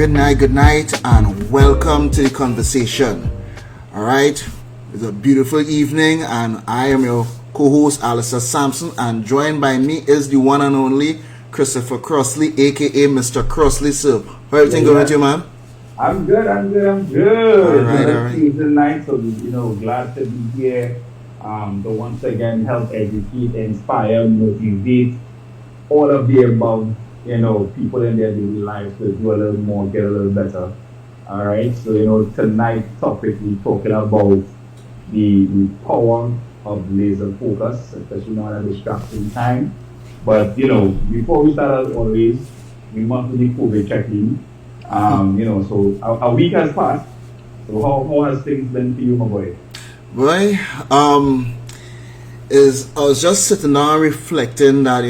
good night, and welcome to the conversation. All right, it's a beautiful evening, and I am your co-host Alistair Sampson, and joined by me is the one and only Christopher Crossley, aka Mr. Crossley. So, how everything going with you, man? I'm good. All right, all right. Tuesday night, so glad to be here. To once again help educate, inspire, motivate all of the above, people in their daily lives to do a little more, get a little better. All right. So, tonight's topic we're talking about the power of laser focus, especially now at a distracting time. But, before we start, as always, we must do the COVID check-in. So a week has passed. So how has things been for you, my boy? Boy, is I was just sitting down reflecting that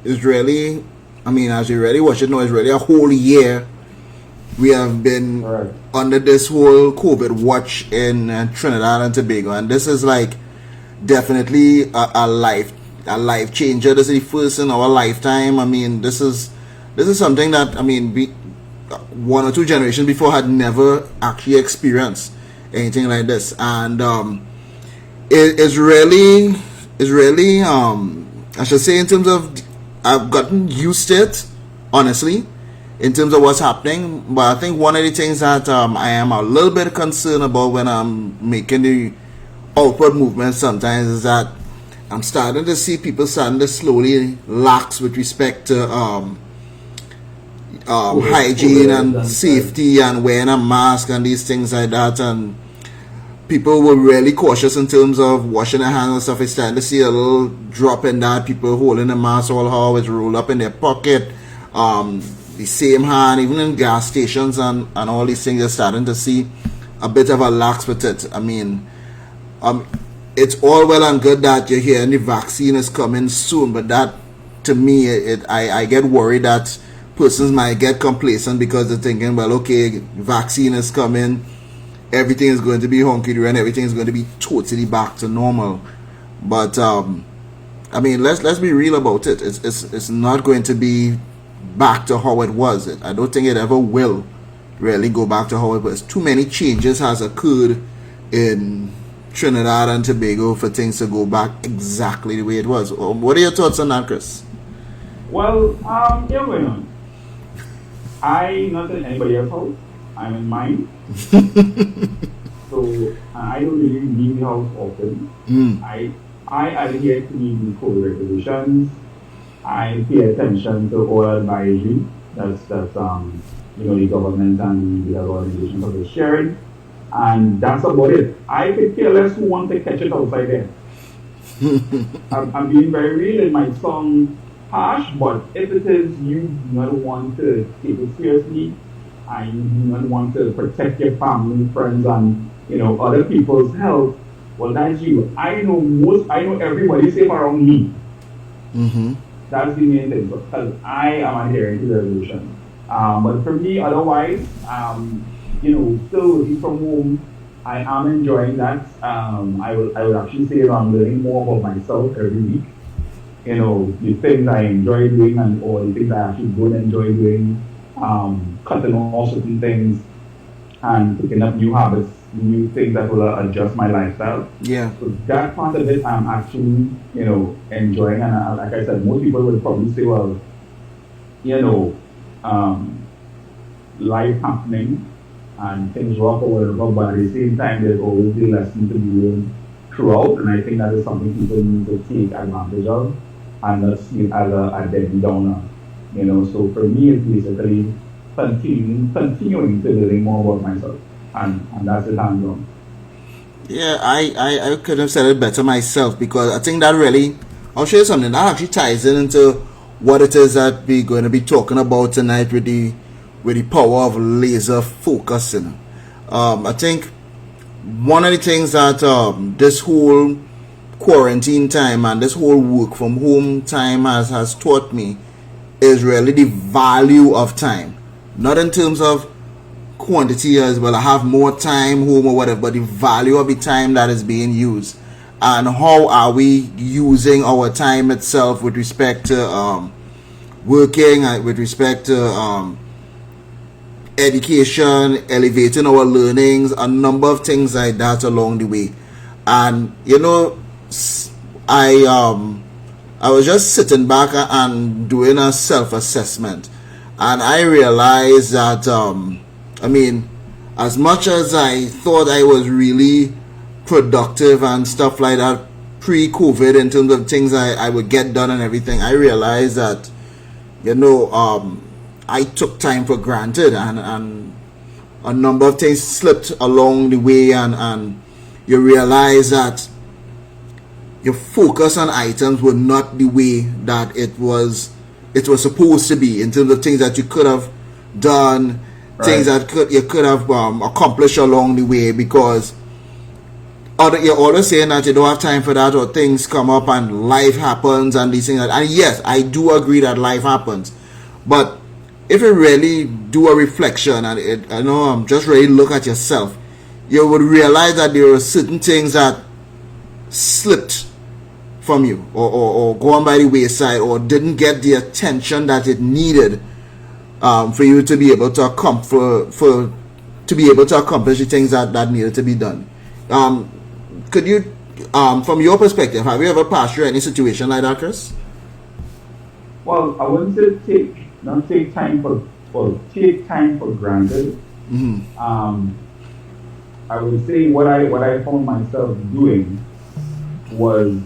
it's really, as you already watch it now, it's really a whole year we have been Right. under this whole COVID watch in Trinidad and Tobago, and this is like definitely a life changer. This is the first in our lifetime. This is something that we one or two generations before had never actually experienced anything like this, and it's really I should say, in terms of, I've gotten used to it, honestly, in terms of what's happening. But I think one of the things that I am a little bit concerned about when I'm making the outward movement sometimes is that I'm starting to see people starting to slowly lax with respect to hygiene and safety and wearing a mask and these things like that, and people were really cautious in terms of washing their hands and stuff. It's starting to see a little drop in that. People holding the mask all how it's rolled up in their pocket, the same hand, even in gas stations and all these things. You're starting to see a bit of a lax with it. It's all well and good that you're hearing the vaccine is coming soon, but that, to me, I get worried that persons might get complacent because they're thinking, well, okay, vaccine is coming, everything is going to be hunky-dory and everything is going to be totally back to normal. But let's be real about it. It's not going to be back to how it was. I don't think it ever will really go back to how it was. Too many changes has occurred in Trinidad and Tobago for things to go back exactly the way it was. What are your thoughts on that, Chris? Well, going on. I not in anybody else's house. I'm in mine. So I don't really leave the house often. I adhere to the code regulations. I pay attention to all advisory. That's the government and the other organizations are sharing. And that's about it. I could care less who wants to catch it outside there. I'm being very real. It might sound harsh, but if it is you do not want to take it seriously, and you do not want to protect your family, friends, and other people's health, well, that's you. I know everybody safe around me. Mm-hmm. That's the main thing, because I am adhering to the resolution. But for me, otherwise, still working from home, I am enjoying that. I would actually say that I'm learning more about myself every week. The things I enjoy doing or the things I actually don't enjoy doing, cutting off certain things and picking up new habits, new things that will adjust my lifestyle. Yeah. So that part of it I'm actually, enjoying. And like I said, most people would probably say, well, life happening and things rock or whatever, but at the same time, there's always the lesson to be learned throughout. And I think that is something people need to take advantage of and not see it as a dead downer. So for me, it's basically continuing to learn more about myself. And that's the hands on. Yeah, I could have said it better myself, because I think that really, I'll show you something that actually ties in into what it is that we're going to be talking about tonight with the power of laser focusing. I think one of the things that this whole quarantine time and this whole work from home time has taught me is really the value of time. Not in terms of quantity as well, I have more time home or whatever, but the value of the time that is being used, and how are we using our time itself with respect to working, with respect to education, elevating our learnings, a number of things like that along the way. And I was just sitting back and doing a self-assessment, and I realized that as much as I thought I was really productive and stuff like that pre-COVID in terms of things I would get done and everything, I realized that I took time for granted, and a number of things slipped along the way, and you realize that your focus on items were not the way that it was supposed to be, in terms of things that you could have done, right, things that you could have accomplished along the way, because you're always saying that you don't have time for that, or things come up and life happens and these things. And yes, I do agree that life happens, but if you really do a reflection and just really look at yourself, you would realize that there are certain things that slipped from you, or gone by the wayside, or didn't get the attention that it needed for you to be able to accomplish the things that needed to be done. Could you, from your perspective, have you ever passed through any situation like that, Chris? Well, I wouldn't say take time for granted. Mm-hmm. I would say what I found myself doing was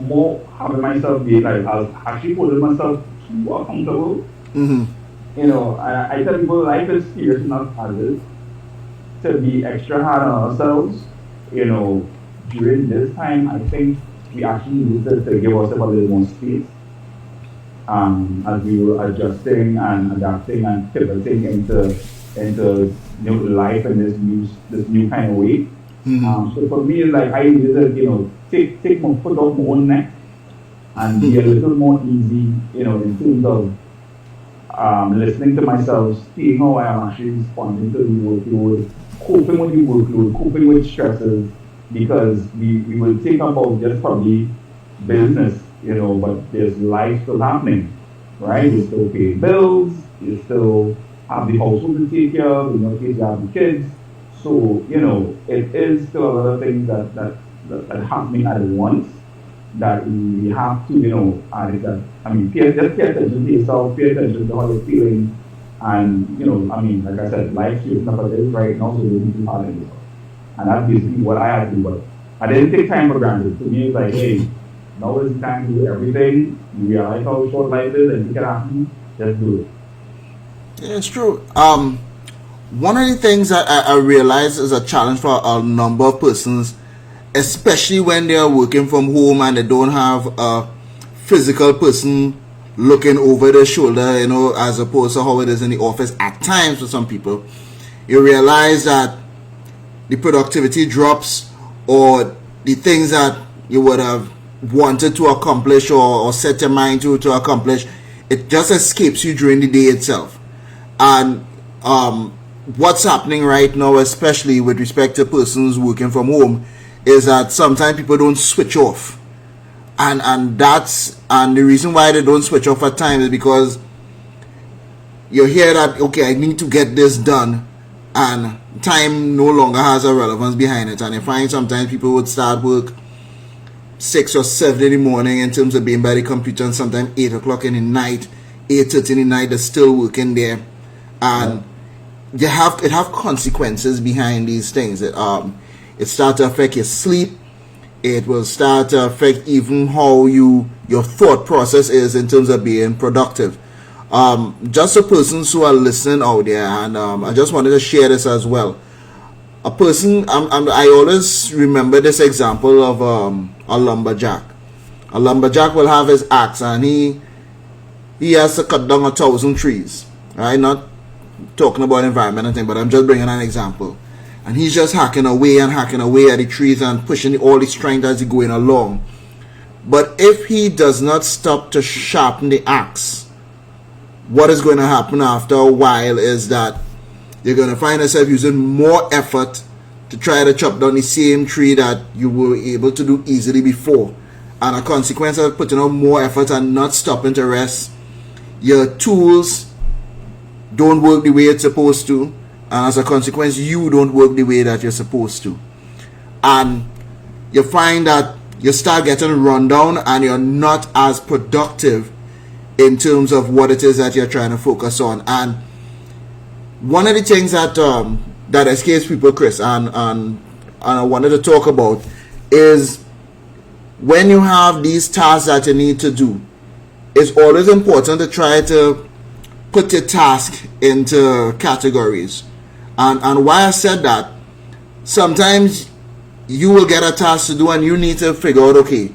more having myself be like, I was actually holding myself too accountable. Mm-hmm. I tell people life is serious enough as it to be extra hard on ourselves. During this time, I think we actually needed to give ourselves a little more space as we were adjusting and adapting and pivoting into life in this new kind of way. Mm-hmm. So for me, like, I needed to take my foot off my own neck and be a little more easy, in terms of listening to myself, seeing how I am actually responding to the workload, coping with the workload, coping with stresses, because we will think about just probably business, but there's life still happening, right? You still pay bills, you still have the household to take care of, in your case you have the kids. So, it is still a lot of things that happening at once that we have to, pay attention to yourself, pay attention to how you're feeling. And, like I said, life is not what it is right now, so we need to hard anymore. And that's basically what I had to do. But I didn't take time for granted. To me, it's like, hey, now is the time to do everything. You realize how short life is and you can happen, just do it. Yeah, it's true. One of the things that I realize is a challenge for a number of persons, especially when they are working from home and they don't have a physical person looking over their shoulder, as opposed to how it is in the office at times for some people. You realize that the productivity drops, or the things that you would have wanted to accomplish or set your mind to accomplish, it just escapes you during the day itself. And what's happening right now, especially with respect to persons working from home, is that sometimes people don't switch off, and the reason why they don't switch off at times is because you hear that, okay, I need to get this done, and time no longer has a relevance behind it. And you find sometimes people would start work 6 or 7 in the morning in terms of being by the computer, and sometimes 8 o'clock in the night, 8:30 in the night, they're still working there, and it have consequences behind these things. It starts to affect your sleep. It will start to affect even how your thought process is in terms of being productive. Just for persons who are listening out there, and I just wanted to share this as well. A person, I always remember this example of a lumberjack. A lumberjack will have his axe, and he has to cut down 1,000 trees. Right? Not talking about environment and thing, but I'm just bringing an example. And he's just hacking away at the trees and pushing all the strength as he's going along. But if he does not stop to sharpen the axe, what is going to happen after a while is that you're going to find yourself using more effort to try to chop down the same tree that you were able to do easily before. And a consequence of putting out more effort and not stopping to rest, your tools don't work the way it's supposed to, and as a consequence you don't work the way that you're supposed to, and you find that you start getting run down and you're not as productive in terms of what it is that you're trying to focus on. And one of the things that that escapes people, Chris, and I wanted to talk about is when you have these tasks that you need to do, it's always important to try to put your task into categories. And why I said that, sometimes you will get a task to do and you need to figure out, okay,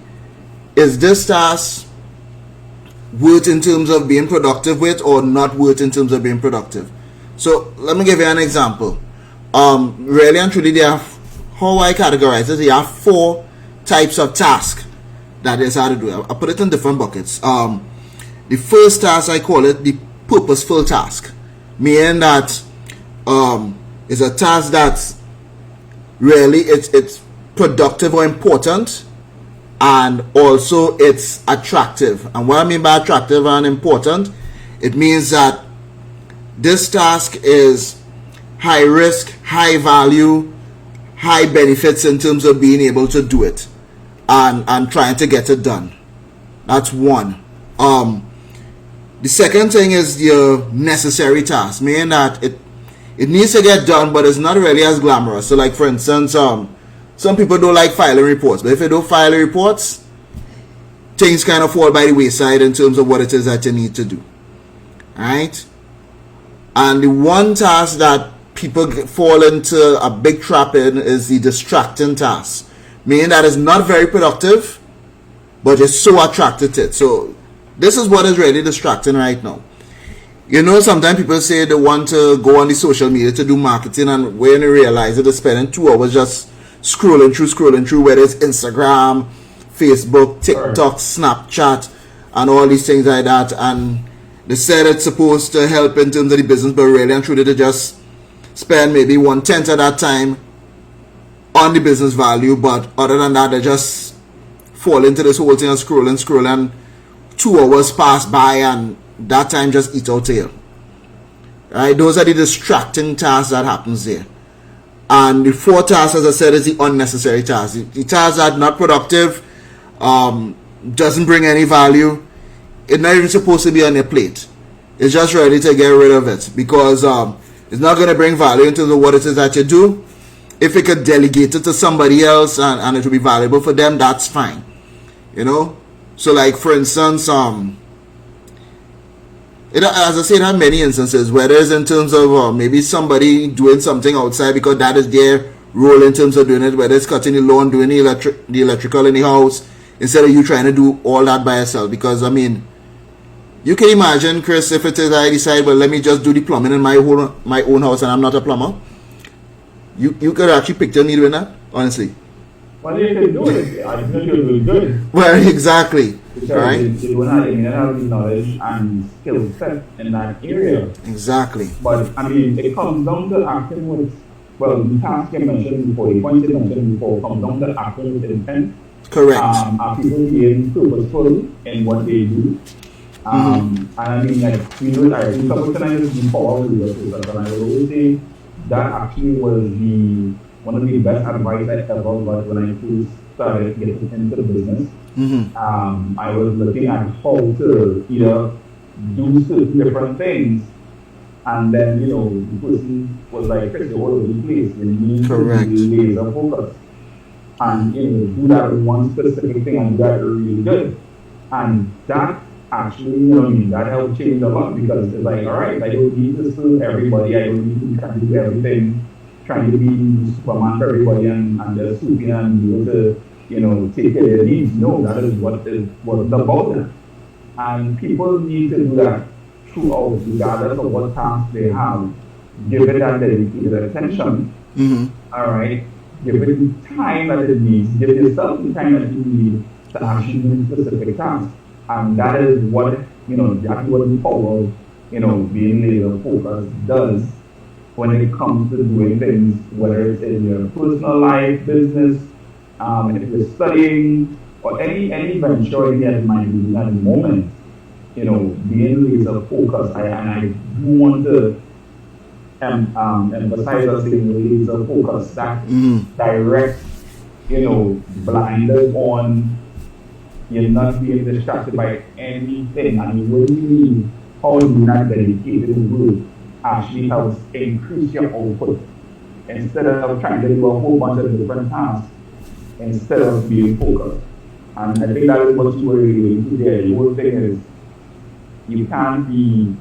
is this task worth in terms of being productive with or not worth in terms of being productive? So let me give you an example. Really and truly, there are, how I categorize it, there are 4 types of tasks that is how to do it. I put it in different buckets. The first task, I call it the purposeful task, meaning that it's a task that's really it's productive or important, and also it's attractive. And what I mean by attractive and important, it means that this task is high risk, high value, high benefits in terms of being able to do it and trying to get it done. That's one. The second thing is your necessary task, meaning that it needs to get done, but it's not really as glamorous. So like for instance, some people don't like filing reports, but if you don't file reports, things kind of fall by the wayside in terms of what it is that you need to do. Alright? And the one task that people fall into a big trap in is the distracting task, meaning that it's not very productive, but it's so attracted to it. So this is what is really distracting right now. You know, sometimes people say they want to go on the social media to do marketing, and when they realize that they're spending 2 hours just scrolling through, whether it's Instagram, Facebook, TikTok, Snapchat, and all these things like that. And they said it's supposed to help in terms of the business, but really and truly they just spend maybe 1/10 of that time on the business value. But other than that, they just fall into this whole thing of scrolling. 2 hours pass by and that time just eat out here. Right? Those are the distracting tasks that happens there. And the 4th task, as I said, is the unnecessary task. The tasks that are not productive, doesn't bring any value. It's not even supposed to be on your plate. It's just ready to get rid of it because it's not going to bring value in terms of what it is that you do. If you could delegate it to somebody else and it will be valuable for them, that's fine. You know? So like for instance, as I said, I have many instances, whether it's in terms of maybe somebody doing something outside because that is their role in terms of doing it, whether it's cutting the lawn, doing the electrical in the house, instead of you trying to do all that by yourself. Because I mean, you can imagine, Chris, if it is I decide, well, let me just do the plumbing in my own house and I'm not a plumber. You could actually picture me doing that, honestly. Well, you can do it. I think you'll do good. Well, exactly. Because right? you don't have the knowledge and skill set in that area. Exactly. But I mean, it comes down to acting with, well, the task you mentioned before, the points you mentioned before, comes down to acting with intent. Correct. Are people being purposeful in what they do? And I mean, like, we know that a couple times before we were and I will always say that actually was one of the best advice I ever got when I first started getting into the business. I was looking at how to either do certain different things, and then the person was like, "Chris, you're all over the place. You need to be laser focused, and do that with one specific thing and do that really good." And that actually, that helped change a lot because it's like, all right, I don't need to serve everybody. I don't need to be trying to do everything, trying to be Superman for everybody and just swoop in and be able to, take care of their needs. No, that is what it's about it. And people need to do that throughout, regardless of what task they have. Give it that dedicated attention. All right. Give it the time that it needs. Give yourself the time that you need to actually do specific tasks. And that is what, exactly what the power of, being laser focused does when it comes to doing things, whether it's in your personal life, business, if you're studying, or any venture you have in mind at the moment. being laser focused. I do want to emphasize us saying laser focused, that direct, blinded on, you're not being distracted by anything. And when you mean how do that dedicated work actually helps increase your output instead of trying to do a whole bunch of different tasks instead of being focused. And I think that is what you were alluding to there. The whole thing is you can't be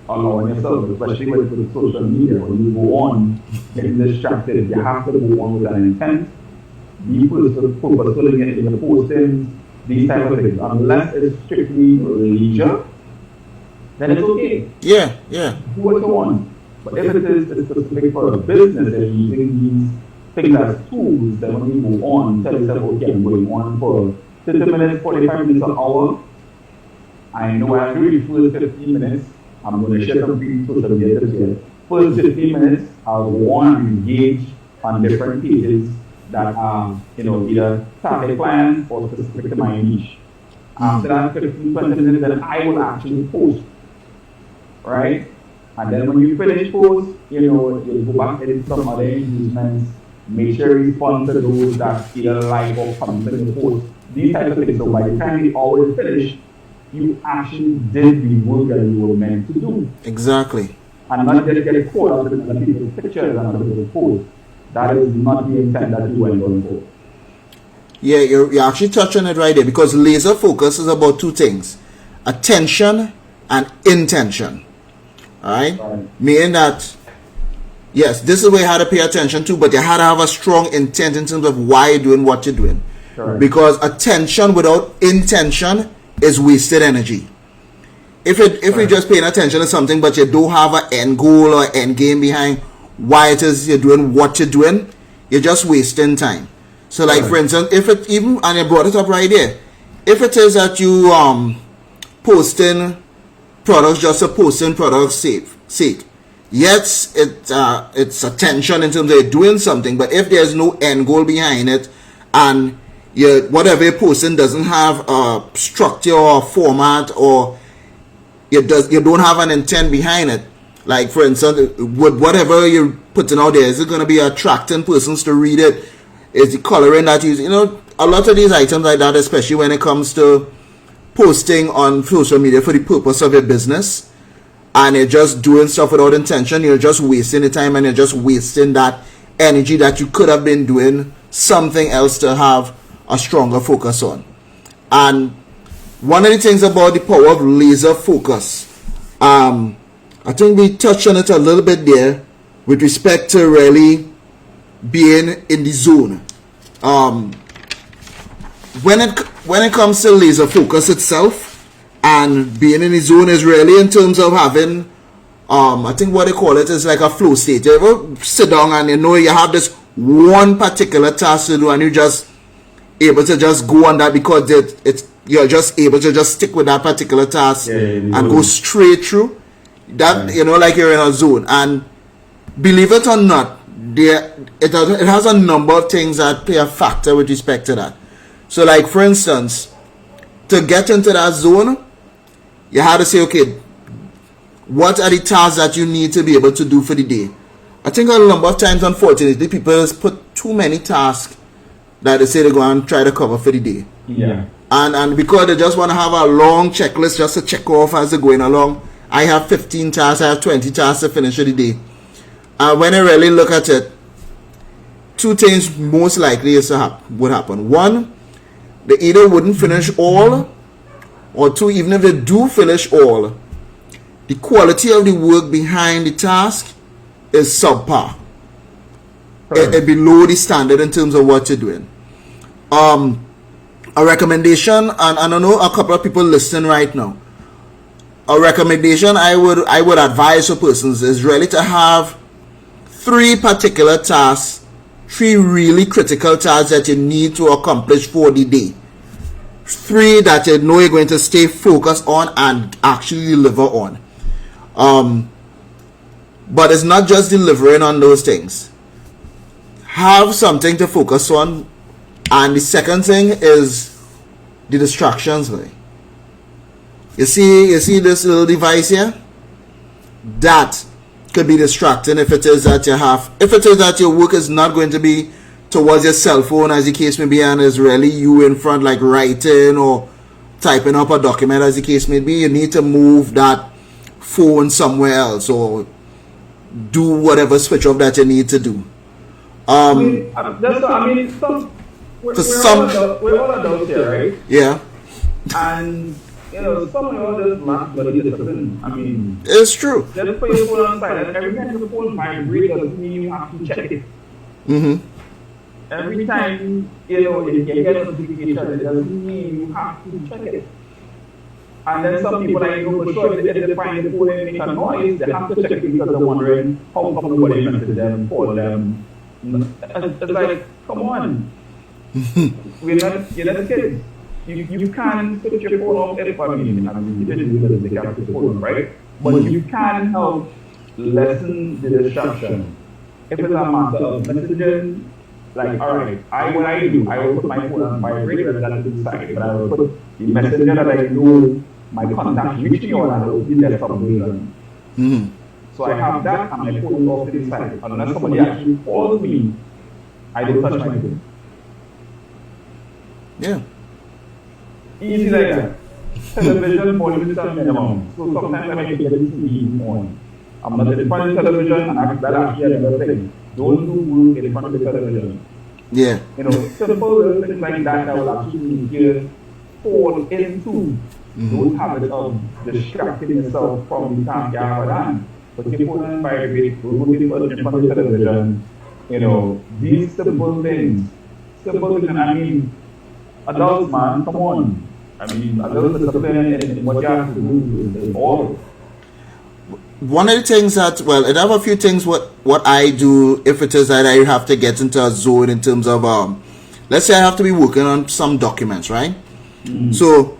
allowing yourself, especially with social media, when you go on getting distracted. You have to go on with an intent, be purposeful in your postings, these type of things. Unless it's strictly leisure, then it's okay. Yeah. Do what you want. But if it is specific for a business and using these things as tools, then when you go on, tell yourself, okay, I'm going on for 30 minutes, 45 minutes, an hour. I know I have to read first 15 minutes. I'm going to share some social media tips here. First 15 minutes, I'll go on and engage on different pages that are, either target clients or specific to my niche. After that 15, 20 minutes, then I will actually post. Right? And then when you finish post, you'll go back and edit some other engagements, make sure you respond to those that either like or comment on the post, these types of things. So by the time you always finish, you actually did the work that you were meant to do. Exactly. And not just get caught up in other people's pictures and other people's posts. That is not the intent that you went on for. Yeah, you're actually touching it right there, because laser focus is about two things: attention and intention. Alright? Meaning that, yes, this is where you had to pay attention to, but you had to have a strong intent in terms of why you're doing what you're doing. Correct. Because attention without intention is wasted energy. If you're just paying attention to something but you don't have an end goal or end game behind why it is you're doing what you're doing, you're just wasting time. So like for instance, if it even, and you brought it up right there, if it is that you posting products just to posting products sake, yes, it's attention in terms of you're doing something, but if there's no end goal behind it and whatever you're posting doesn't have a structure or format, or you don't have an intent behind it, like for instance, with whatever you're putting out there, is it going to be attracting persons to read it? Is the coloring that you a lot of these items like that, especially when it comes to posting on social media for the purpose of your business, and you're just doing stuff without intention, you're just wasting the time and you're just wasting that energy that you could have been doing something else to have a stronger focus on. And one of the things about the power of laser focus, I think we touched on it a little bit there with respect to really being in the zone. When it comes to laser focus itself and being in the zone is really in terms of having I think what they call it is like a flow state. You ever sit down and you have this one particular task to do and you're just able to just go on that because you're just able to just stick with that particular task and go straight through that, like you're in a zone. And believe it or not, it has a number of things that play a factor with respect to that. So like for instance, to get into that zone, you have to say, okay, what are the tasks that you need to be able to do for the day? I think a number of times, unfortunately, people put too many tasks that they say they're going to try to cover for the day. Yeah. And because they just want to have a long checklist just to check off as they're going along. I have 15 tasks, I have 20 tasks to finish for the day. And when I really look at it, two things most likely would happen. One, they either wouldn't finish all, or two, even if they do finish all, the quality of the work behind the task is subpar. It below the standard in terms of what you're doing. A recommendation, and I know a couple of people listening right now, a recommendation I would advise for persons is really to have 3 particular tasks, 3 really critical tasks that you need to accomplish for the day. 3 that you know you're going to stay focused on and actually deliver on. But it's not just delivering on those things. Have something to focus on. And the second thing is the distractions. you see this little device here? That could be distracting if it is that your work is not going to be towards your cell phone, as the case may be, and is really you in front, like writing or typing up a document, as the case may be. You need to move that phone somewhere else, or do whatever switch off that you need to do. We're all adults here, right? Yeah. And some of us just lack bloody discipline. I mean, it's true. Just put your phone on silent. Every time your phone vibrates doesn't mean you have to check it. Every time if you get a notification, it doesn't mean you have to check it. And then some people I know for sure, if they find the phone and make a noise, they have to check it because they're wondering how come nobody messaged them, call them. It's like, come on. You're not kids. You can switch your phone off if you didn't do the capture phone, right? But you can help lessen the distraction. If it's a matter of messaging, like, alright, what I do, I will put my phone on vibrate and that's inside, but I will put the messenger that I know my contact reaching on and I will be there for some reason. So I have that and my phone is off to the side. Unless somebody actually calls me, I don't touch my phone. Yeah. Easy like that. Television volume is on minimum. So sometimes I might get this TV on. I'm not in front of the television, and that actually another thing. Don't do work in front of the television. Yeah. Simple little things like that will actually make you fall into those habits of distracting yourself from the task you have at hand. Put your phone on vibrate, don't put your phone in front of the television. These simple things. I mean, adults, man, come on. I mean, adults discipline in what you have to do is all. One of the things that, I have a few things what I do if it is that I have to get into a zone in terms of, let's say I have to be working on some documents, right? So,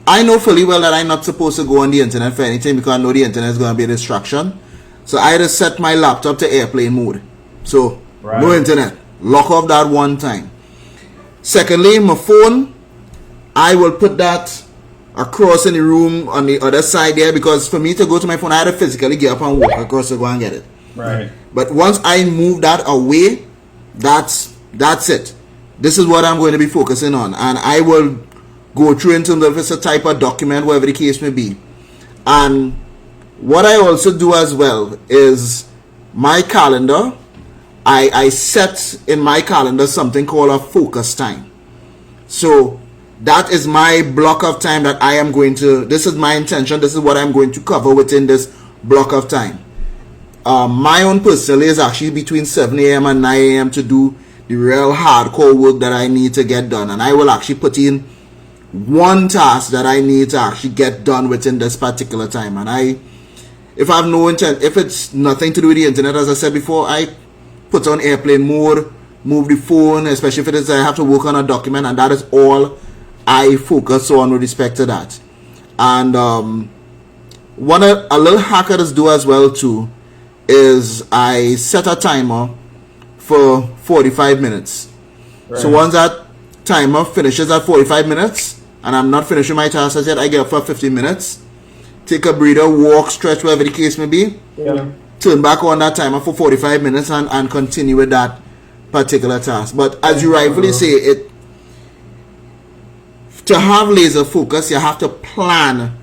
I know fully well that I'm not supposed to go on the internet for anything because I know the internet is going to be a distraction. So, I just set my laptop to airplane mode. So, no internet. Lock off that one time. Secondly, my phone, I will put that across in the room on the other side there, because for me to go to my phone, I had to physically get up and walk across to go and get it. Right. But once I move that away, that's it. This is what I'm going to be focusing on, and I will go through in terms of if it's a type of document, whatever the case may be. And what I also do as well is my calendar. I set in my calendar something called a focus time. So that is my block of time that I am going to, this is my intention, this is what I'm going to cover within this block of time. My own personally is actually between 7 a.m. and 9 a.m. to do the real hardcore work that I need to get done. And I will actually put in one task that I need to actually get done within this particular time. And if I have no intent, if it's nothing to do with the internet, as I said before, I put on airplane mode, move the phone, especially if it is I have to work on a document, and that is all I focus on with respect to that. And a little hack I just do as well too is I set a timer for 45 minutes. Right. So once that timer finishes at 45 minutes and I'm not finishing my task as yet, I get up for 15 minutes, take a breather, walk, stretch, whatever the case may be, turn back on that timer for 45 minutes and continue with that particular task. But as you rightfully say, to have laser focus, you have to plan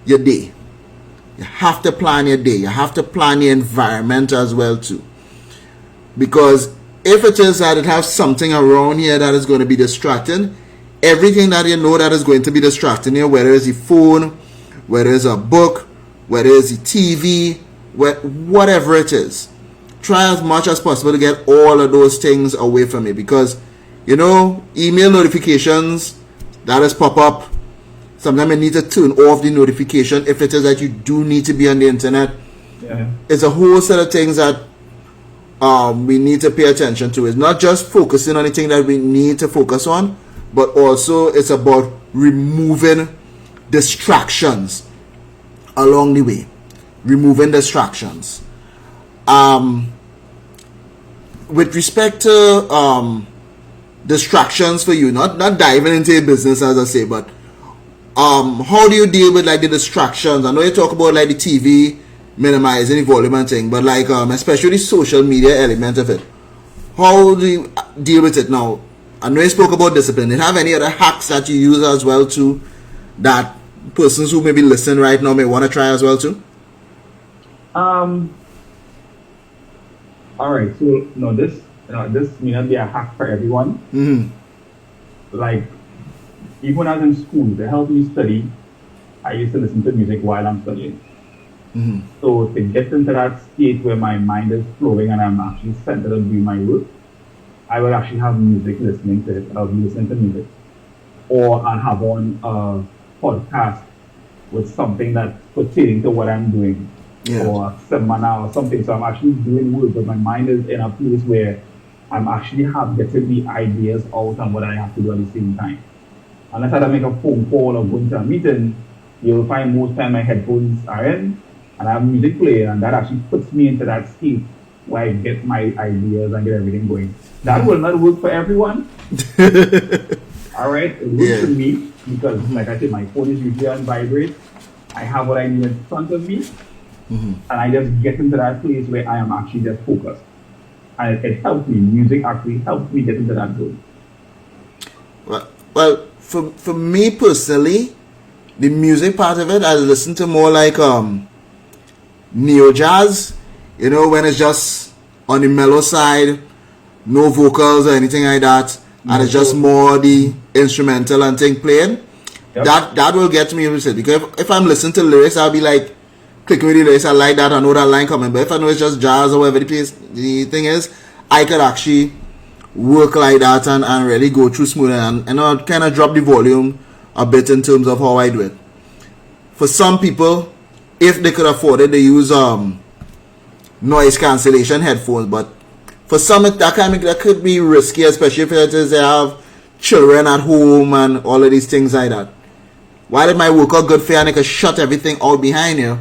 your day. You have to plan your day. You have to plan your environment as well too. Because if it is that it has something around here that is going to be distracting, everything that you know that is going to be distracting you, whether it's the phone, whether it's a book, whether it's the TV, whatever it is, try as much as possible to get all of those things away from you. Because, email notifications, that is pop up. Sometimes you need to turn off the notification if it is that you do need to be on the internet. Yeah. It's a whole set of things that we need to pay attention to. It's not just focusing on anything that we need to focus on, but also it's about removing distractions along the way. Removing distractions. With respect to distractions for you, not diving into your business as I say, but how do you deal with like the distractions? I know you talk about like the TV minimizing the volume and thing, but like especially the social media element of it. How do you deal with it now? I know you spoke about discipline. Do you have any other hacks that you use as well too, that persons who maybe listen right now may want to try as well too? Um, all right. So no, this may not be a hack for everyone. Mm-hmm. Like even when I was in school, to help me study, I used to listen to music while I'm studying. Mm-hmm. So to get into that state where my mind is flowing and I'm actually centered on doing my work, I will actually have music listening to it. I'll be listening to music. Or I'll have on a podcast with something that's pertaining to what I'm doing. Yeah. Or a seminar or something. So I'm actually doing work, but my mind is in a place where I'm actually getting the ideas out and what I have to do at the same time. Unless I make a phone call or go into a meeting, you'll find most time my headphones are in and I have music playing, and that actually puts me into that state where I get my ideas and get everything going. That will not work for everyone. All right, it works for me because, like I said, my phone is usually on vibrate. I have what I need in front of me, and I just get into that place where I am actually just focused. And it helps me. Music actually helps me get into that zone. Well, for me personally, the music part of it, I listen to more like neo jazz. You know, when it's just on the mellow side, no vocals or anything like that, and it's just more the instrumental and thing playing. Yep. That will get me interested, because if I'm listening to lyrics, I'll be like clicking with the lyrics. I like that. I know that line coming. But if I know it's just jazz or whatever the thing is, I could actually work like that and really go through smooth and I'll kind of drop the volume a bit in terms of how I do it. For some people, if they could afford it, they use noise cancellation headphones. But for some, that could be risky, especially if it is they have children at home and all of these things like that. While it might work out good for you and it can shut everything out behind you,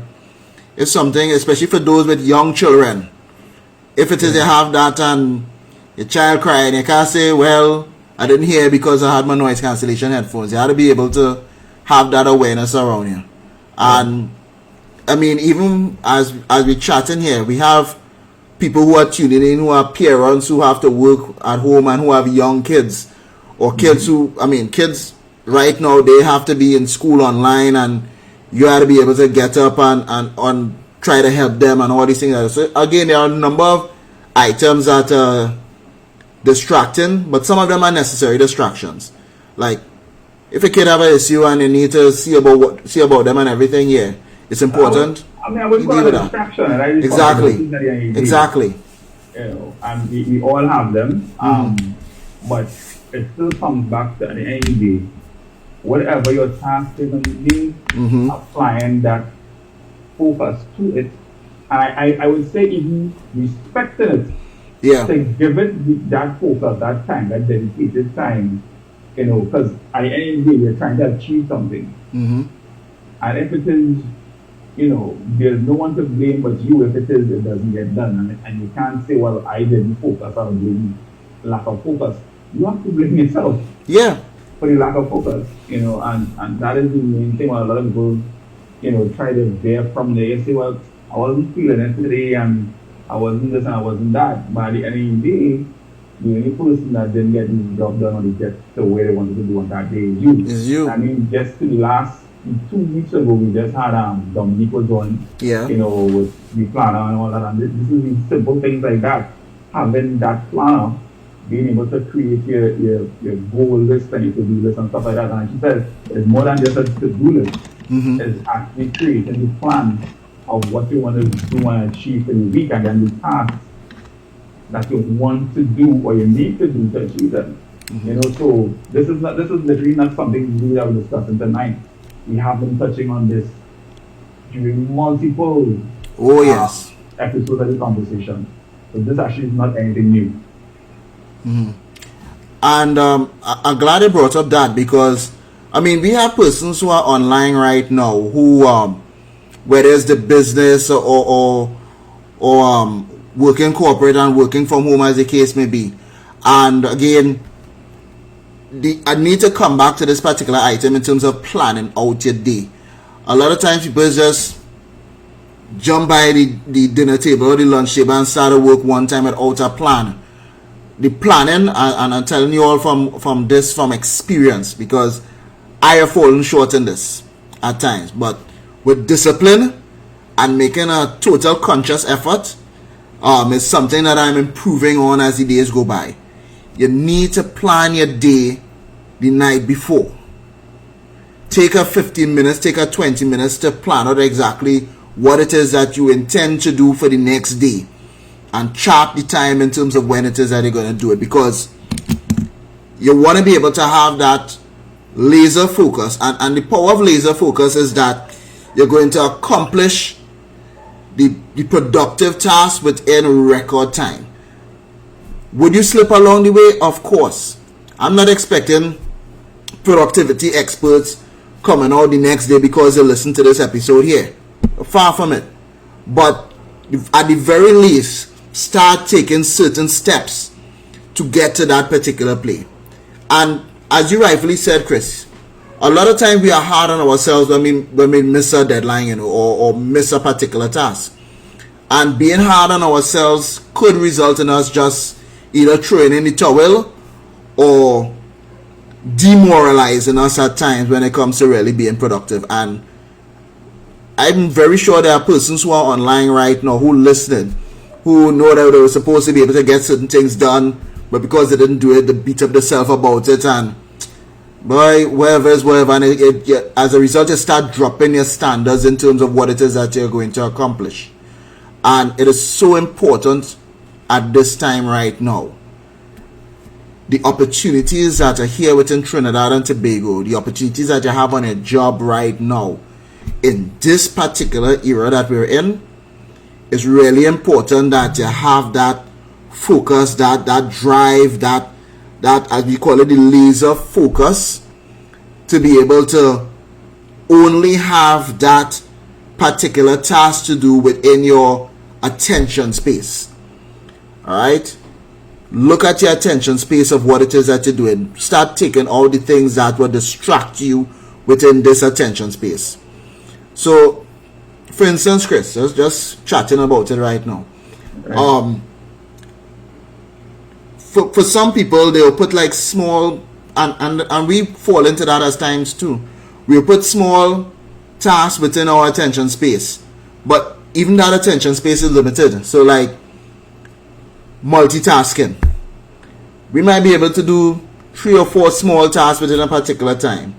it's something, especially for those with young children. If it is they have that and your child crying, you can't say, well, I didn't hear because I had my noise cancellation headphones. You have to be able to have that awareness around you. And I mean, even as we're chatting here, we have people who are tuning in who are parents who have to work at home and who have young kids, or kids kids right now, they have to be in school online, and you have to be able to get up and try to help them and all these things. So again, there are a number of items that are distracting, but some of them are necessary distractions. Like if a kid have an issue and you need to see about them and everything, it's important. I would call it a distraction. And Exactly. You know, and we all have them. But it still comes back to, at the end of the day, whatever your task is going to be, applying that focus to it. And I would say even respecting it. To give it that focus, that time, that dedicated time, you know, because at the end of the day, we're trying to achieve something. And if it is, you know, there's no one to blame but you if it is, it doesn't get done. And you can't say, well, I didn't focus, or blame lack of focus. You have to blame yourself. For the lack of focus, you know, and that is the main thing why a lot of people, you know, try to veer from there. You say, well, I wasn't feeling it today, and I wasn't this and I wasn't that. But at the end of the day, the only person that didn't get the job done or get to where they wanted to do on that day is you. I mean, just the last 2 weeks ago, we just had Dominique was on, you know, with the planner and all that. And this is the simple things like that. Having that planner, being able to create your goal list and your to-do list and stuff like that. And she said, it's more than just a to-do list. It's actually creating the plan of what you want to do and achieve in the week, and then the tasks that you want to do or you need to do to achieve them. You know, so this is literally not something we are discussing tonight. We have been touching on this during multiple episodes of the conversation. So this actually is not anything new. And I'm glad you brought up that, because I mean, we have persons who are online right now who whether it's the business or working corporate and working from home, as the case may be. And again, I need to come back to this particular item in terms of planning out your day. A lot of times people just jump by the dinner table or the lunch table and start to work one time without a plan. The planning, and I'm telling you all from experience, because I have fallen short in this at times, but with discipline and making a total conscious effort, is something that I'm improving on as the days go by. You need to plan your day the night before. Take a 15 minutes, take a 20 minutes to plan out exactly what it is that you intend to do for the next day, and chart the time in terms of when it is that you're going to do it, because you want to be able to have that laser focus, and the power of laser focus is that you're going to accomplish the productive task within record time. Would you slip along the way? Of course. I'm not expecting productivity experts coming out the next day because they listen to this episode here. Far from it. But at the very least, start taking certain steps to get to that particular play. And as you rightfully said, Chris, a lot of times we are hard on ourselves when we miss a deadline, or miss a particular task. And being hard on ourselves could result in us just either throwing in the towel or demoralizing us at times when it comes to really being productive. And I'm very sure there are persons who are online right now who listening, who know that they were supposed to be able to get certain things done, but because they didn't do it, they beat up themselves about it, and boy, whatever is whatever, and as a result, you start dropping your standards in terms of what it is that you're going to accomplish. And it is so important at this time right now. The opportunities that are here within Trinidad and Tobago, the opportunities that you have on your job right now, in this particular era that we're in, it's really important that you have that focus, that drive, that as we call it, the laser focus, to be able to only have that particular task to do within your attention space. Alright? Look at your attention space of what it is that you're doing. Start taking all the things that will distract you within this attention space. So, for instance, Chris, just chatting about it right now. Right. For some people, they'll put like small, and we fall into that as times too. We'll put small tasks within our attention space, but even that attention space is limited. So like multitasking, we might be able to do 3 or 4 small tasks within a particular time,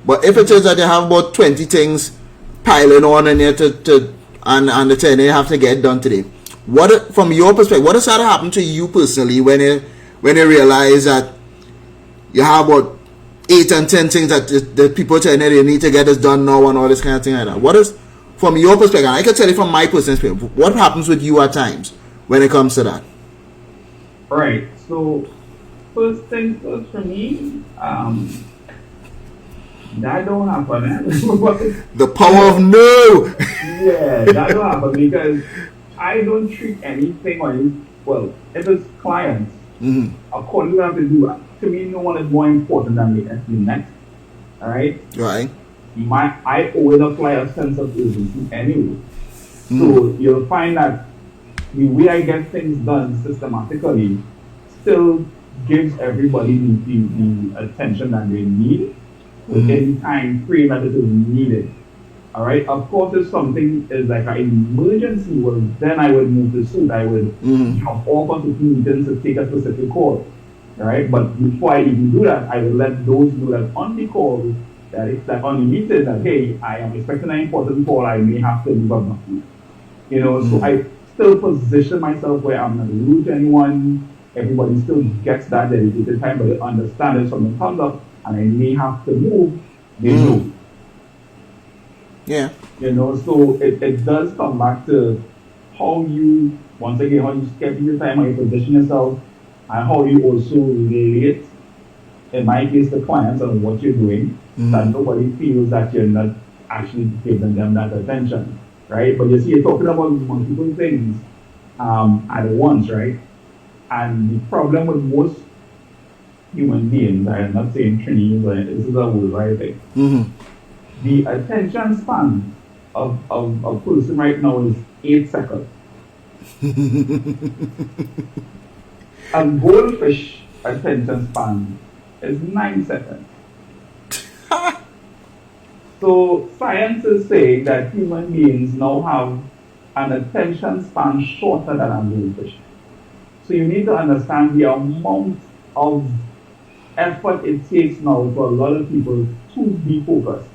but if it is that you have about 20 things piling on in there and the 10 you have to get done today, what, from your perspective, what has that happened to you personally when you realize that you have about 8 and 10 things that the people telling you they need to get this done now and all this kind of thing like that? What is, from your perspective, I can tell you from my personal experience, what happens with you at times when it comes to that? Right. So first thing first for me, that don't happen. The power of no. Yeah, that don't happen because I don't treat anything if it's clients, according to what I have to do, to me, no one is more important than me next. Alright? Right. I always apply a sense of urgency anyway. So you'll find that the way I get things done systematically still gives everybody the attention that they need within time frame that it is needed. Alright, of course, if something is like an emergency, well, then I would move the suit. I would have all kinds of meetings to take a specific call. Alright, but before I even do that, I will let those know that on the call, that it's like on the meeting, that hey, I am expecting an important call, I may have to leave abruptly. So I still position myself where I'm not rude to anyone. Everybody still gets that dedicated time, but they understand if something comes up and I may have to move, they know. Yeah. So it does come back to how you, once again, how you schedule your time, how you position yourself, and how you also relate, in my case, the clients on what you're doing, that nobody feels that you're not actually giving them that attention, right? But you see, you're talking about multiple things at once, right? And the problem with most human beings, I'm not saying Trini, but this is a worldwide thing. The attention span of a person right now is 8 seconds. A goldfish attention span is 9 seconds. So science is saying that human beings now have an attention span shorter than a goldfish. So you need to understand the amount of effort it takes now for a lot of people to be focused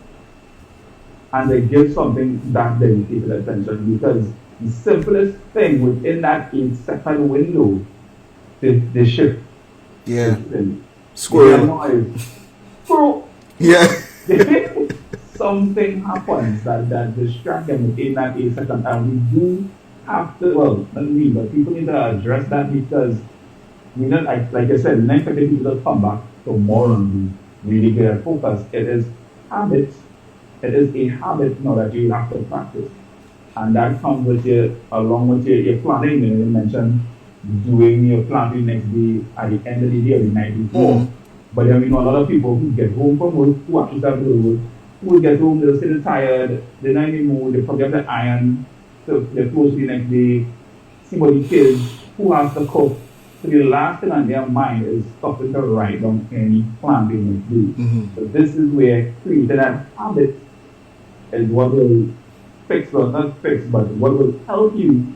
and they give something that dedicated attention, because the simplest thing within that 8-second window, the shift. Yeah. Squirrel. So yeah. Something happens that distracts them within that 8 seconds, and we do have to, well, not me, but people need to address that, because we not, like I said, we're not expecting people to come back tomorrow and really get a focus. It is habits. It is a habit now that you have to practice. And that comes with along with your planning. You mentioned doing your planning next day at the end of the day or the night before. But then we know a lot of people who get home from work, who actually start to work, who will get home, they're still tired, they're not in the mood, they forget the iron, so they're close to the next day, see what the kids, who has to cook. So the last thing on their mind is stopping to write down any plan they must do. So this is where creating that habit is what will fix, well not fix, but what will help you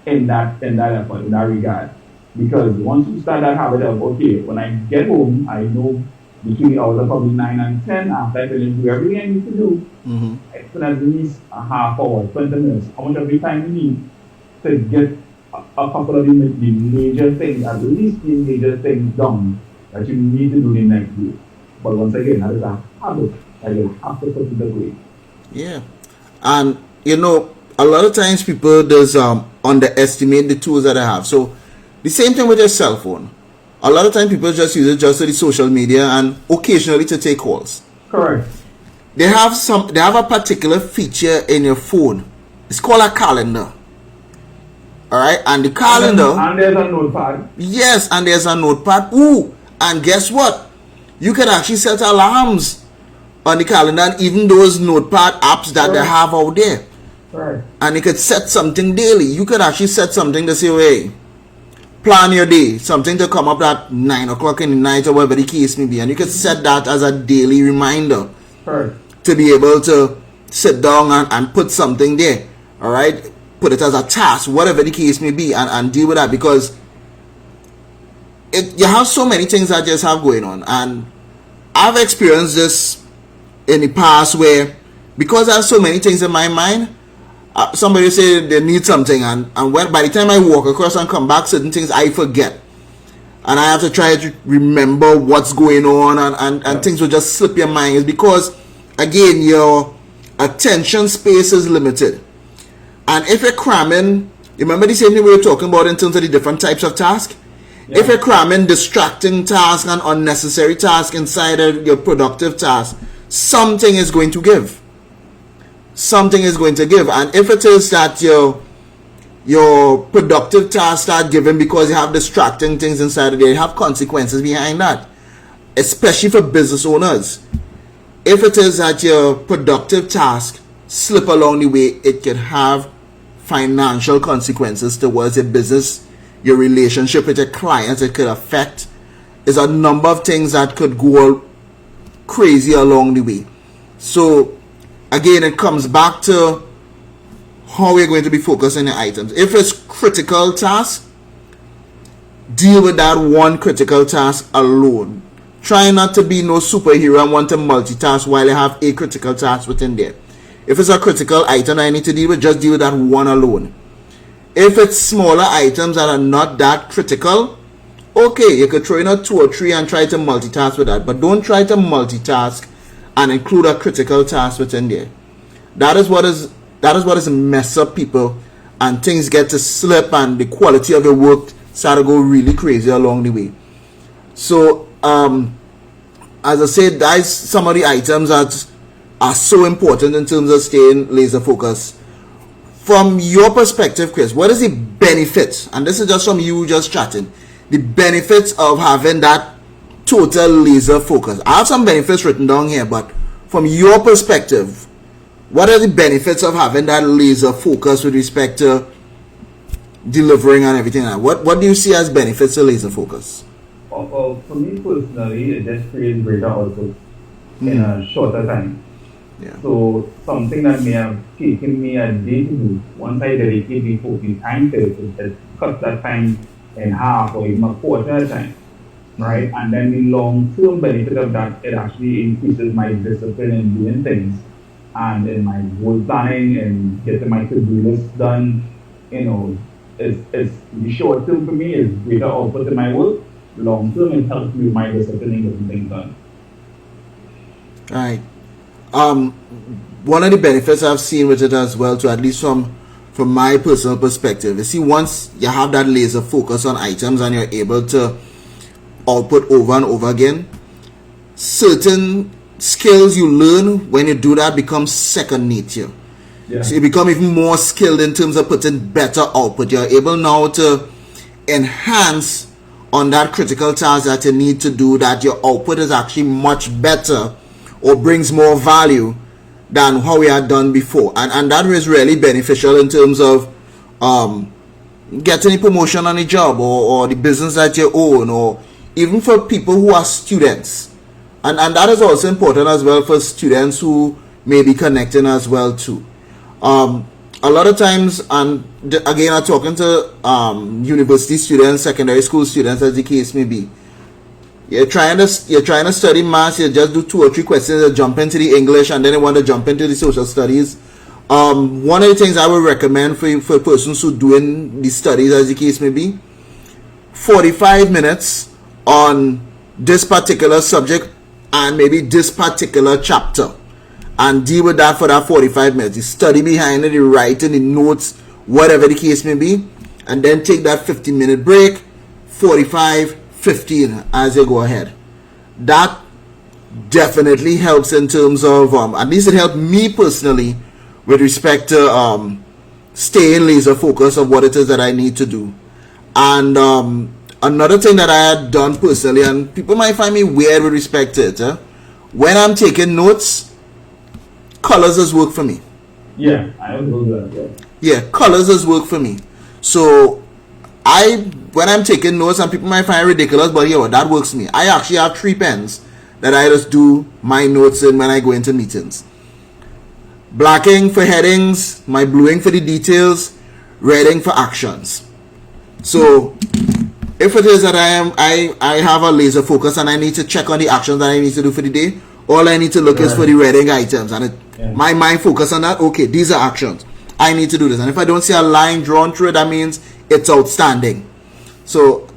in that effort, in that regard. Because once you start that habit of, okay, when I get home, I know between the hours of probably 9 and 10, after I finish do everything I need to do, I spend at least a half hour, 20 minutes, how much of the time you need to get a couple of the major things, at least the major things done that you need to do the next day. But once again, that is a habit that you have to put in the way. Yeah. And, a lot of times people does underestimate the tools that they have. So, the same thing with your cell phone. A lot of times people just use it just for the social media and occasionally to take calls. Correct. They have a particular feature in your phone. It's called a calendar. Alright? And the calendar. And there's a notepad. Yes, and there's a notepad. Ooh, and guess what? You can actually set alarms on the calendar, and even those notepad apps that they have out there. Right. And you could set something daily. You could actually set something to say, hey, plan your day, something to come up at 9 o'clock in the night or whatever the case may be, and you could set that as a daily reminder to be able to sit down and put something there. All right, put it as a task, whatever the case may be, and deal with that, because you have so many things that just have going on. And I've experienced this in the past where, because I have so many things in my mind, somebody say they need something, and when by the time I walk across and come back, certain things I forget, and I have to try to remember what's going on, and things will just slip your mind. It's because, again, your attention space is limited. And if you're cramming, remember the same thing we were talking about in terms of the different types of tasks? If you're cramming distracting tasks and unnecessary tasks inside of your productive task, something is going to give. Something is going to give. And if it is that your productive tasks start giving because you have distracting things inside of there, you have consequences behind that, especially for business owners. If it is that your productive task slip along the way, it could have financial consequences towards your business, your relationship with your clients. It could affect, there's a number of things that could go crazy along the way. So again, it comes back to how we're going to be focusing the items. If it's critical task, deal with that one critical task alone. Try not to be no superhero and want to multitask while you have a critical task within there. If it's a critical item I need to deal with, just deal with that one alone. If it's smaller items that are not that critical, okay, you could throw in a 2 or 3 and try to multitask with that. But don't try to multitask and include a critical task within there. That is what is mess up people, and things get to slip, and the quality of your work start to go really crazy along the way. So as I said, that's some of the items that are so important in terms of staying laser focused. From your perspective, Chris, what is the benefit, and this is just from you just chatting, the benefits of having that total laser focus. I have some benefits written down here, but from your perspective, what are the benefits of having that laser focus with respect to delivering and everything? What do you see as benefits of laser focus? Well, for me personally, it just creates greater output in a shorter time. Yeah. So something that may have taken me a day to do, once I dedicate the focused time to it, it cuts that time in half or even a quarter of the time, right? And then the long-term benefit of that, it actually increases my discipline in doing things and in my goal planning and getting my to-do list done. You know, it's the short term for me is greater output in my work. Long term, it helps me with my discipline and getting things done. Right. One of the benefits I've seen with it as well, too, at least from my personal perspective, you see, once you have that laser focus on items and you're able to output over and over again, certain skills you learn when you do that become second nature. Yeah. So you become even more skilled in terms of putting better output. You're able now to enhance on that critical task that you need to do, that your output is actually much better or brings more value than how we had done before. And that is really beneficial in terms of getting a promotion on a job or the business that you own, or even for people who are students. And that is also important as well for students who may be connecting as well too. A lot of times, and again, I'm talking to university students, secondary school students, as the case may be. You're trying to study maths. You just do 2 or 3 questions, you jump into the English, and then you want to jump into the social studies. One of the things I would recommend for persons who doing the studies, as the case may be, 45 minutes on this particular subject and maybe this particular chapter, and deal with that for that 45 minutes. You study behind it, you write in the notes, whatever the case may be, and then take that 15-minute break, 45, 15 as you go ahead. That definitely helps in terms of, at least it helped me personally with respect to staying laser focused of what it is that I need to do. And another thing that I had done personally, and people might find me weird with respect to it, when I'm taking notes, colors has worked for me. Yeah, I will do that. Yeah, colors has worked for me. So when I'm taking notes, and people might find it ridiculous, but yeah, that works for me. I actually have 3 pens that I just do my notes in when I go into meetings. Blacking for headings, my bluing for the details, redding for actions. So if it is that I have a laser focus and I need to check on the actions that I need to do for the day, all I need to look is for the redding items, and my mind focus on that. Okay, these are actions. I need to do this, and if I don't see a line drawn through it, that means it's outstanding. So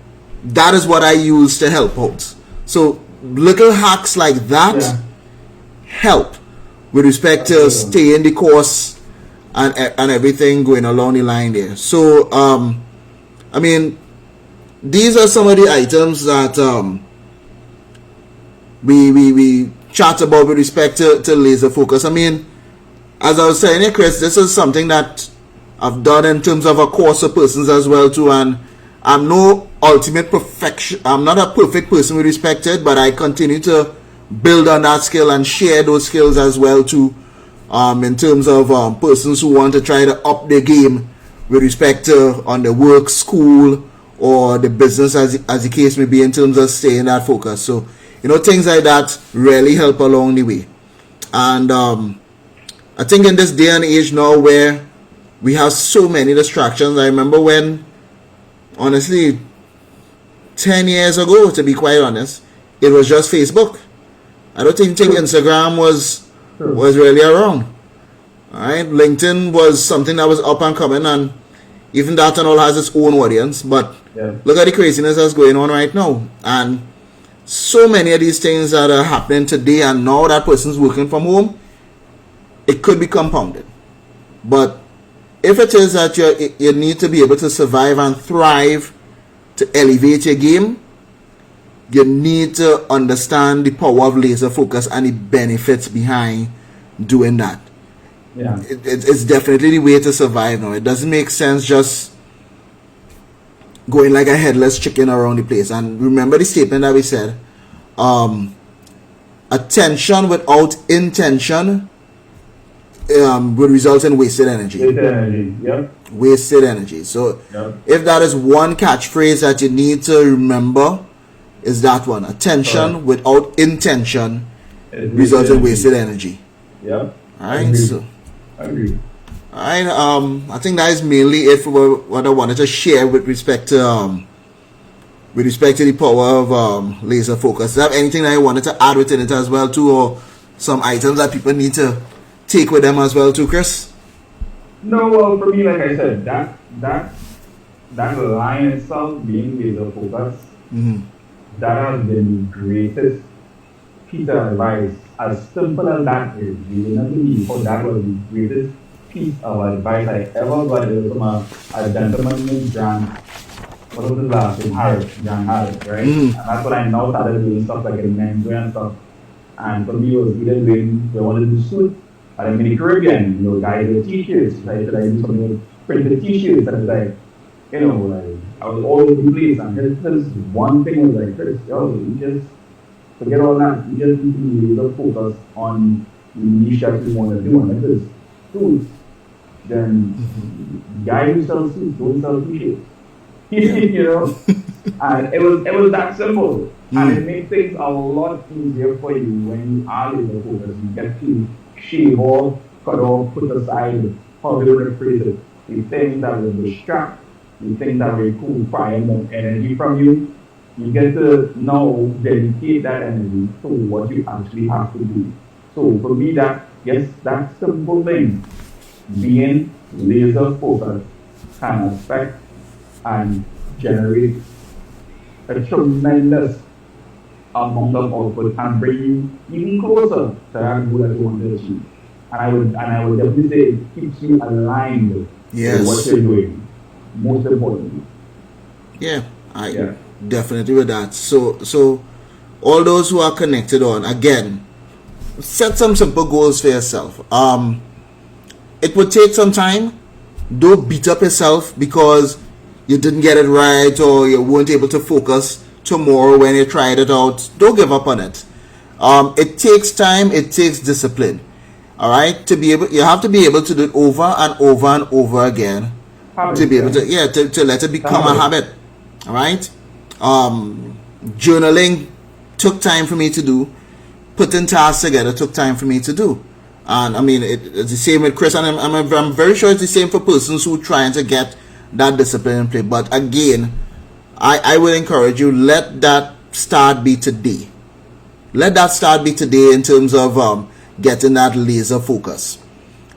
that is what I use to help out. So little hacks like that help with respect to staying the course and everything going along the line there. So I mean, these are some of the items that we chat about with respect to laser focus. I mean, as I was saying here, Chris, this is something that I've done in terms of a course of persons as well too, and I'm no ultimate perfection. I'm not a perfect person with respect to it, but I continue to build on that skill and share those skills as well too, in terms of persons who want to try to up their game with respect to on the work, school, or the business, as the case may be, in terms of staying that focus. So, you know, things like that really help along the way. And I think in this day and age now where we have so many distractions, I remember when, honestly, 10 years ago, to be quite honest, it was just Facebook. I don't think Instagram was really around. Alright, LinkedIn was something that was up and coming, and even that and all has its own audience. But look at the craziness that's going on right now, and so many of these things that are happening today, and now that person's working from home, it could be compounded. But if it is that you need to be able to survive and thrive to elevate your game, you need to understand the power of laser focus and the benefits behind doing that. Yeah. It's definitely the way to survive now. It doesn't make sense just going like a headless chicken around the place. And remember the statement that we said, attention without intention would result in wasted energy. Wasted energy, yep. Wasted energy. So Yep. if that is one catchphrase that you need to remember, is that one. Attention Correct. without intention It's results in wasted energy. Yep. Alright, Agreed. so Agreed. alright, I think that is mainly it for what I wanted to share with respect to the power of laser focus. Do you have anything that you wanted to add within it as well too, or some items that people need to take with them as well too, Chris? No, well, for me, like I said, that line itself being laser focused, that has been the greatest piece of advice. As simple as that is, you will not believe how that was the greatest piece of advice I ever got. It was from a gentleman named John. What was his last name? Harris, John Harris, right? And that's what I now started doing stuff like in menswear and stuff. And for me, it was either doing, I wanted to do suits, or in the Caribbean, you know, guys with t-shirts, right? So I do something with printed t-shirts, and it's like, you know, like, I was all over the place, and his one thing was like, Chris, yo, you just forget all that, you just need to be able to focus on the niche that you want to do, and if it's suits, then guys who sell suits don't sell t-shirts. You know, and it was that simple, and it makes things a lot easier for you when you are laser focused. You get to shave off, cut off, put aside, how do you phrase it? The things that will distract, the things that will require more energy from you. You get to now dedicate that energy to what you actually have to do. So for me, that simple thing, being laser focused, can affect and generate a tremendous amount of output and bring you even closer to that goal that you want to achieve. And I would definitely say it keeps you aligned with what you're doing. Most importantly. Yeah, definitely with that. So all those who are connected on, again, set some simple goals for yourself. It would take some time. Don't beat up yourself because you didn't get it right or you weren't able to focus tomorrow when you tried it out. Don't give up on it. It takes time. It takes discipline. All right, you have to be able to do it over and over and over again to be able to let it become a habit. All right. Journaling took time for me to do. Putting tasks together took time for me to do. And I mean, it's the same with Chris, and I'm very sure it's the same for persons who are trying to get that discipline in play. But again, I would encourage you, let that start be today. Let that start be today in terms of getting that laser focus.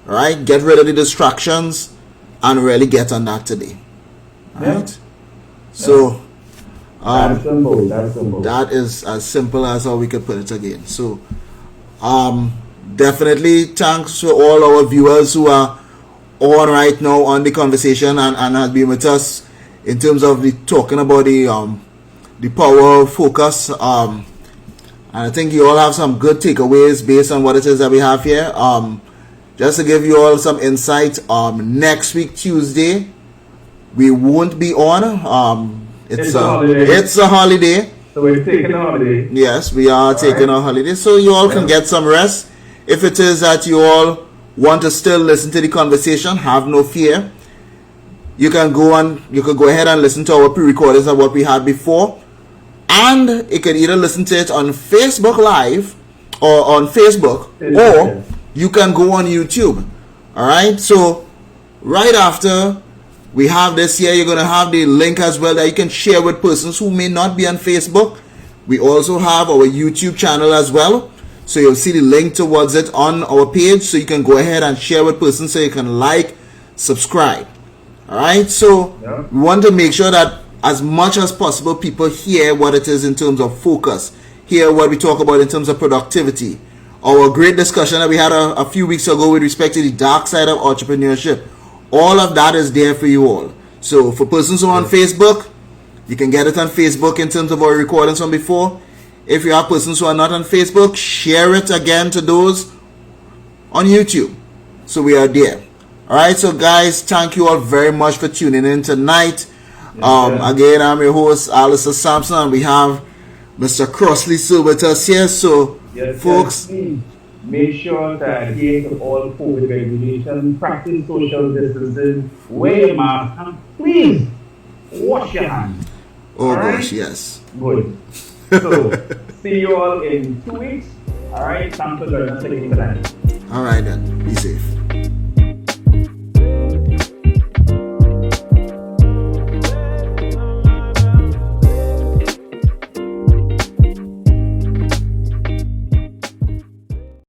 All right, get rid of the distractions and really get on that today. All right. So that's simple. That's simple. That is as simple as how we could put it again. So definitely thanks to all our viewers who are on right now on the conversation and have been with us in terms of talking about the power of focus. And I think you all have some good takeaways based on what it is that we have here. Just to give you all some insight, next week Tuesday we won't be on. It's a holiday. So we're taking a holiday. Yes, we are taking a holiday, so you all can get some rest. If it is that you all want to still listen to the conversation, have no fear. You can go ahead and listen to our pre-recordings of what we had before, and you can either listen to it on Facebook Live or on Facebook, or you can go on YouTube. All right. So right after we have this here, you're going to have the link as well that you can share with persons who may not be on Facebook. We also have our YouTube channel as well. So you'll see the link towards it on our page. So you can go ahead and share with persons so you can like, subscribe. Alright, so we want to make sure that as much as possible people hear what it is in terms of focus. Hear what we talk about in terms of productivity. Our great discussion that we had a few weeks ago with respect to the dark side of entrepreneurship. All of that is there for you all. So for persons who are on Facebook, you can get it on Facebook in terms of our recordings from before. If you have persons who are not on Facebook, share it again to those on YouTube. So we are there. Alright, so guys, thank you all very much for tuning in tonight. Again, I'm your host, Alistair Sampson, and we have Mr. Crossley so with us here. So, Yes, folks, please make sure to adhere to all COVID regulations, practice social distancing, wear your mask, and please wash your hands. oh All gosh, right? yes. Good. So, see you all in 2 weeks. All right? Thanks for joining us again tonight. All right then, be safe.